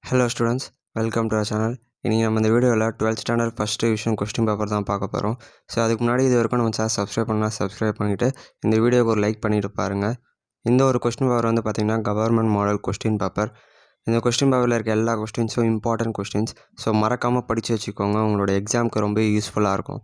Hello students, welcome to our channel. இன்றைக்கி நம்ம இந்த வீடியோவில் 12th standard first division question paper தான் பார்க்க போகிறோம். ஸோ அதுக்கு முன்னாடி இது வரைக்கும் நம்ம சேனல் சப்ஸ்கிரைப் பண்ணிவிட்டு இந்த வீடியோக்கு ஒரு லைக் பண்ணிவிட்டு பாருங்கள். இந்த ஒரு கொஸ்டின் பேப்பர் வந்து பார்த்திங்கன்னா கவர்மெண்ட் மாடல் கொஸ்டின் பேப்பர். இந்த கொஸ்டின் பேப்பரில் இருக்க எல்லா கொஸ்டின்ஸும் இம்பார்ட்டன்ட் கொஸ்டின்ஸ். ஸோ மறக்காமல் படித்து வச்சுக்கோங்க, உங்களோட எக்ஸாமுக்கு ரொம்ப யூஸ்ஃபுல்லாக இருக்கும்.